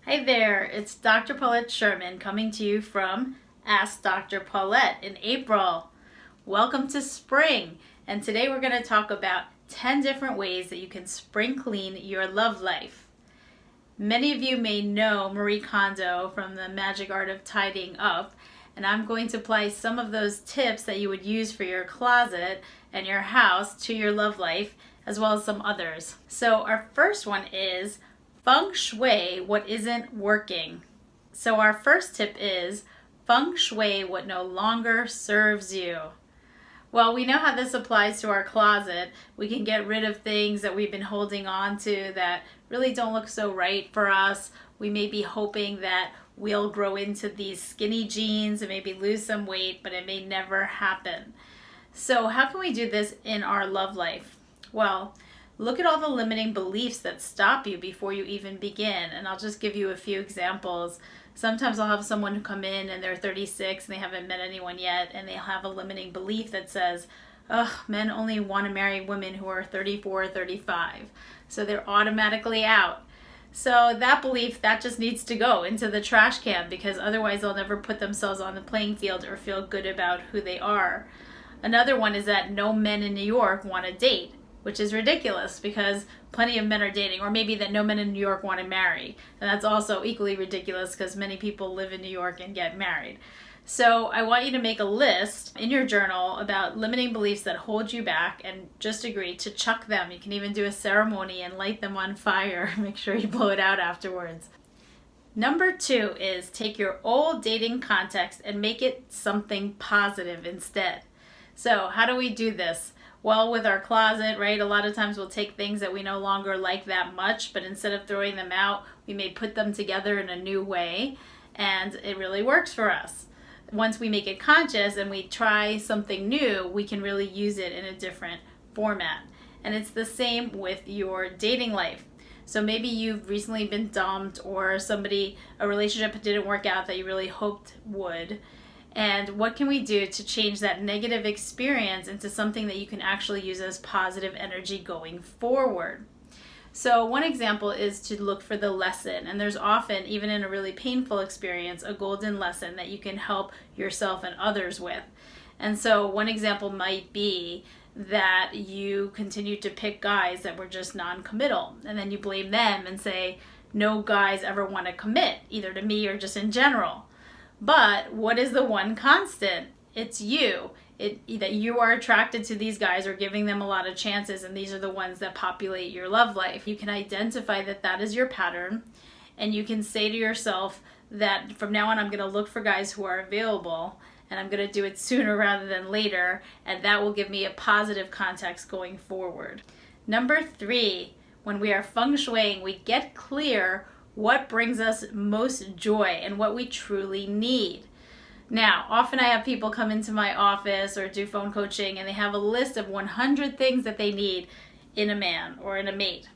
Hi there, it's Dr. Paulette Sherman coming to you from Ask Dr. Paulette in April. Welcome to spring, and today we're going to talk about 10 different ways that you can spring clean your love life. Many of you may know Marie Kondo from the Magic Art of Tidying Up, and I'm going to apply some of those tips that you would use for your closet and your house to your love life, as well as some others. So our first one is Feng-Shui what isn't working. So our first tip is Feng-Shui what no longer serves you. Well, we know how this applies to our closet. We can get rid of things that we've been holding on to that really don't look so right for us. We may be hoping that we'll grow into these skinny jeans and maybe lose some weight, but it may never happen. So how can we do this in our love life? Well, look at all the limiting beliefs that stop you before you even begin. And I'll just give you a few examples. Sometimes I'll have someone who come in and they're 36 and they haven't met anyone yet, and they'll have a limiting belief that says, ugh, men only want to marry women who are 34 or 35. So they're automatically out. So that belief, that just needs to go into the trash can, because otherwise they'll never put themselves on the playing field or feel good about who they are. Another one is that no men in New York want to date, which is ridiculous because plenty of men are dating, or maybe that no men in New York want to marry. And that's also equally ridiculous because many people live in New York and get married. So I want you to make a list in your journal about limiting beliefs that hold you back, and just agree to chuck them. You can even do a ceremony and light them on fire. Make sure you blow it out afterwards. Number 2 is take your old dating context and make it something positive instead. So how do we do this? Well, with our closet, right, a lot of times we'll take things that we no longer like that much, but instead of throwing them out, we may put them together in a new way, and it really works for us. Once we make it conscious and we try something new, we can really use it in a different format. And it's the same with your dating life. So maybe you've recently been dumped, or a relationship didn't work out that you really hoped would. And what can we do to change that negative experience into something that you can actually use as positive energy going forward? So one example is to look for the lesson. And there's often, even in a really painful experience, a golden lesson that you can help yourself and others with. And so one example might be that you continue to pick guys that were just non-committal. And then you blame them and say, no guys ever want to commit, either to me or just in general. But what is the one constant? It's you. That you are attracted to these guys or giving them a lot of chances, and these are the ones that populate your love life. You can identify that that is your pattern, and you can say to yourself that from now on I'm going to look for guys who are available, and I'm going to do it sooner rather than later, and that will give me a positive context going forward. Number 3, when we are feng shuiing, we get clear what brings us most joy and what we truly need. Now, often I have people come into my office or do phone coaching, and they have a list of 100 things that they need in a man or in a mate.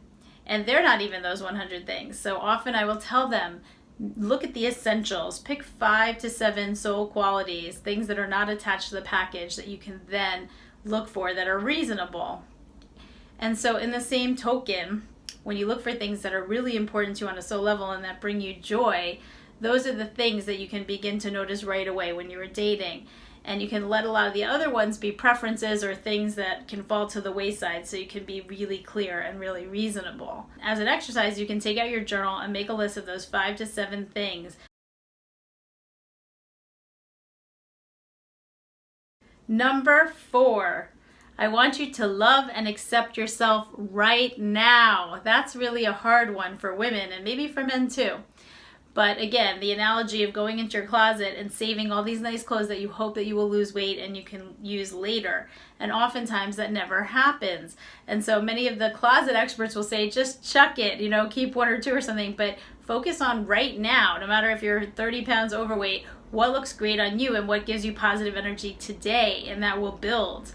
And they're not even those 100 things. So often I will tell them, look at the essentials. Pick 5 to 7 soul qualities, things that are not attached to the package that you can then look for that are reasonable. And so in the same token, when you look for things that are really important to you on a soul level and that bring you joy, those are the things that you can begin to notice right away when you are dating. And you can let a lot of the other ones be preferences or things that can fall to the wayside, so you can be really clear and really reasonable. As an exercise, you can take out your journal and make a list of those 5 to 7 things. Number 4. I want you to love and accept yourself right now. That's really a hard one for women, and maybe for men too. But again, the analogy of going into your closet and saving all these nice clothes that you hope that you will lose weight and you can use later. And oftentimes that never happens. And so many of the closet experts will say, just chuck it, keep 1 or 2 or something, but focus on right now. No matter if you're 30 pounds overweight, what looks great on you and what gives you positive energy today, and that will build.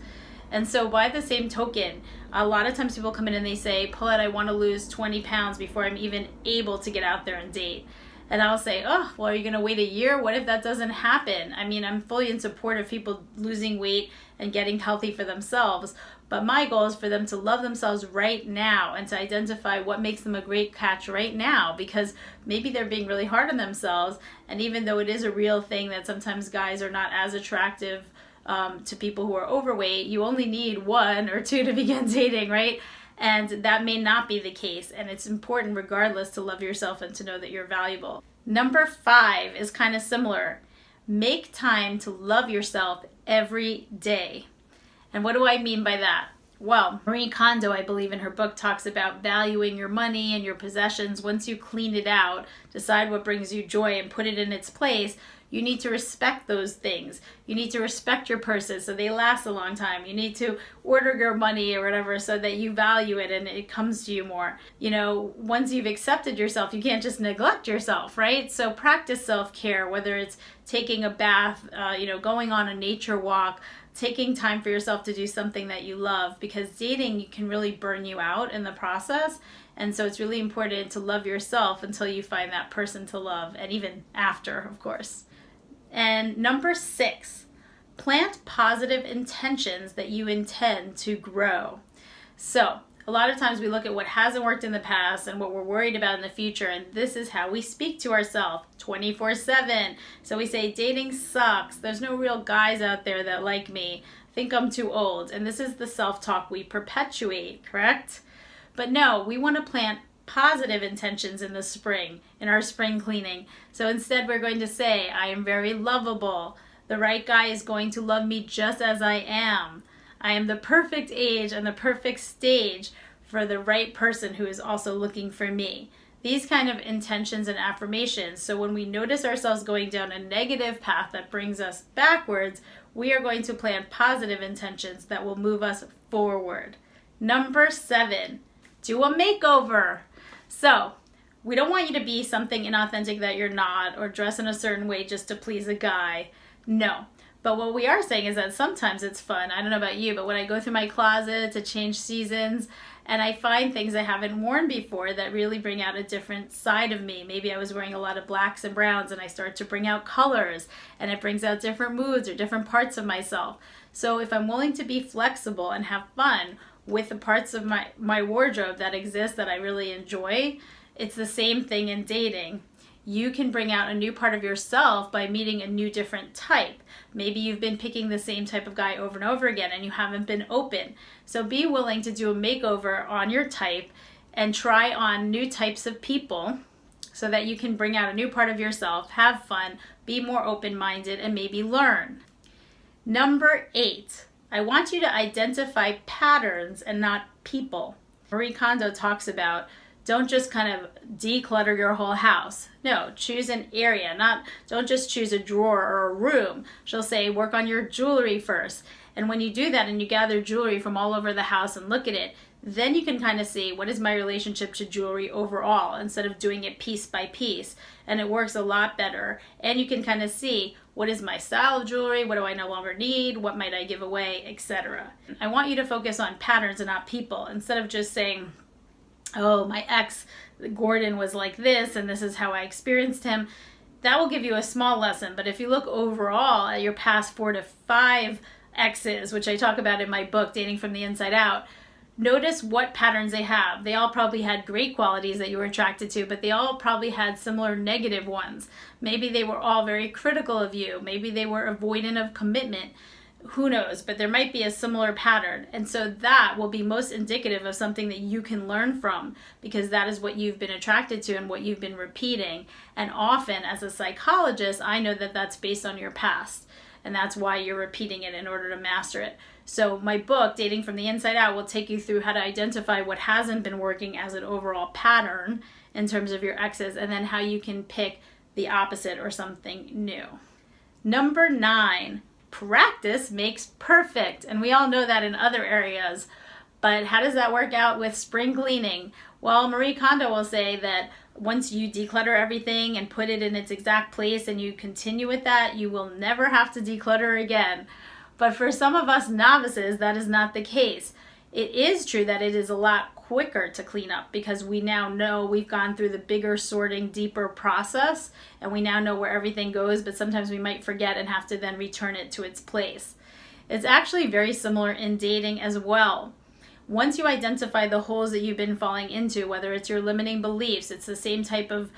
And so by the same token, a lot of times people come in and they say, Paulette, I want to lose 20 pounds before I'm even able to get out there and date. And I'll say, oh, well, are you going to wait a year? What if that doesn't happen? I mean, I'm fully in support of people losing weight and getting healthy for themselves. But my goal is for them to love themselves right now and to identify what makes them a great catch right now, because maybe they're being really hard on themselves. And even though it is a real thing that sometimes guys are not as attractive to people who are overweight, you only need 1 or 2 to begin dating, right? And that may not be the case. And it's important regardless to love yourself and to know that you're valuable. Number 5 is kind of similar. Make time to love yourself every day. And what do I mean by that? Well, Marie Kondo, I believe in her book, talks about valuing your money and your possessions. Once you clean it out, decide what brings you joy and put it in its place, you need to respect those things. You need to respect your purses so they last a long time. You need to order your money or whatever so that you value it and it comes to you more. You know, once you've accepted yourself, you can't just neglect yourself, right? So practice self-care, whether it's taking a bath, going on a nature walk, taking time for yourself to do something that you love, because dating can really burn you out in the process. And so it's really important to love yourself until you find that person to love, and even after, of course. And number 6, plant positive intentions that you intend to grow. So a lot of times we look at what hasn't worked in the past and what we're worried about in the future, and this is how we speak to ourselves 24/7. So we say, dating sucks. There's no real guys out there that like me. I think I'm too old. And this is the self-talk we perpetuate, correct? But no, we want to plant positive intentions in the spring, in our spring cleaning. So instead we're going to say, I am very lovable. The right guy is going to love me just as I am. I am the perfect age and the perfect stage for the right person who is also looking for me. These kind of intentions and affirmations. So when we notice ourselves going down a negative path that brings us backwards, we are going to plant positive intentions that will move us forward. Number 7, do a makeover. So we don't want you to be something inauthentic that you're not, or dress in a certain way just to please a guy. No. But what we are saying is that sometimes it's fun. I don't know about you, but when I go through my closet to change seasons and I find things I haven't worn before that really bring out a different side of me. Maybe I was wearing a lot of blacks and browns and I start to bring out colors, and it brings out different moods or different parts of myself. So if I'm willing to be flexible and have fun with the parts of my wardrobe that exist that I really enjoy, it's the same thing in dating. You can bring out a new part of yourself by meeting a new different type. Maybe you've been picking the same type of guy over and over again and you haven't been open. So be willing to do a makeover on your type and try on new types of people so that you can bring out a new part of yourself, have fun, be more open-minded, and maybe learn. Number 8, I want you to identify patterns and not people. Marie Kondo talks about, don't just kind of declutter your whole house. No, choose an area. Don't just choose a drawer or a room. She'll say, work on your jewelry first. And when you do that and you gather jewelry from all over the house and look at it, then you can kind of see, what is my relationship to jewelry overall, instead of doing it piece by piece. And it works a lot better. And you can kind of see, what is my style of jewelry? What do I no longer need? What might I give away, etc. I want you to focus on patterns and not people, instead of just saying, oh, my ex, Gordon, was like this, and this is how I experienced him. That will give you a small lesson. But if you look overall at your past 4 to 5 exes, which I talk about in my book, Dating from the Inside Out, notice what patterns they have. They all probably had great qualities that you were attracted to, but they all probably had similar negative ones. Maybe they were all very critical of you. Maybe they were avoidant of commitment. Who knows? But there might be a similar pattern. And so that will be most indicative of something that you can learn from, because that is what you've been attracted to and what you've been repeating. And often, as a psychologist, I know that that's based on your past. And that's why you're repeating it in order to master it. So my book, Dating from the Inside Out, will take you through how to identify what hasn't been working as an overall pattern in terms of your exes, and then how you can pick the opposite or something new. Number 9, practice makes perfect. And we all know that in other areas. But how does that work out with spring cleaning? Well, Marie Kondo will say that once you declutter everything and put it in its exact place and you continue with that, you will never have to declutter again. But for some of us novices, that is not the case. It is true that it is a lot quicker to clean up, because we now know we've gone through the bigger sorting, deeper process, and we now know where everything goes, but sometimes we might forget and have to then return it to its place. It's actually very similar in dating as well. Once you identify the holes that you've been falling into, whether it's your limiting beliefs, it's the same type of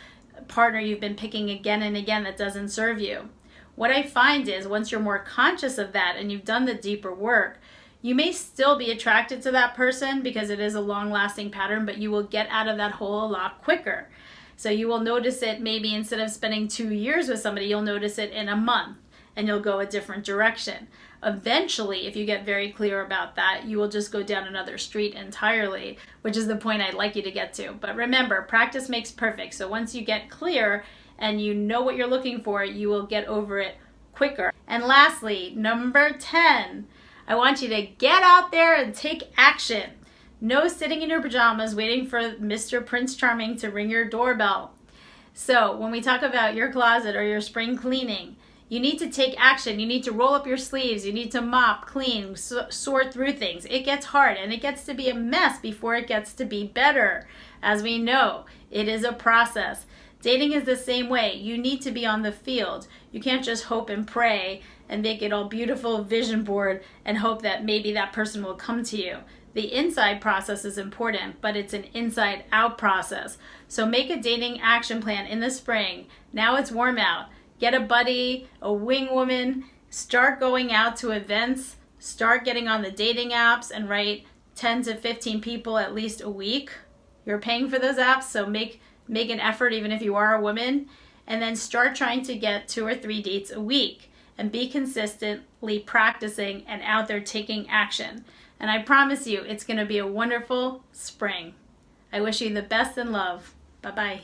partner you've been picking again and again that doesn't serve you. What I find is once you're more conscious of that and you've done the deeper work, you may still be attracted to that person because it is a long-lasting pattern, but you will get out of that hole a lot quicker. So you will notice it maybe instead of spending 2 years with somebody, you'll notice it in a month and you'll go a different direction. Eventually, if you get very clear about that, you will just go down another street entirely, which is the point I'd like you to get to. But remember, practice makes perfect. So once you get clear and you know what you're looking for, you will get over it quicker. And lastly, number 10, I want you to get out there and take action. No sitting in your pajamas waiting for Mr. Prince Charming to ring your doorbell. So when we talk about your closet or your spring cleaning, you need to take action. You need to roll up your sleeves. You need to mop, clean, sort through things. It gets hard and it gets to be a mess before it gets to be better. As we know, it is a process. Dating is the same way. You need to be on the field. You can't just hope and pray and make it all beautiful vision board and hope that maybe that person will come to you. The inside process is important, but it's an inside out process. So make a dating action plan in the spring. Now it's warm out. Get a buddy, a wing woman, start going out to events, start getting on the dating apps and write 10 to 15 people at least a week. You're paying for those apps, so make an effort even if you are a woman, and then start trying to get 2 or 3 dates a week and be consistently practicing and out there taking action. And I promise you, it's going to be a wonderful spring. I wish you the best in love. Bye-bye.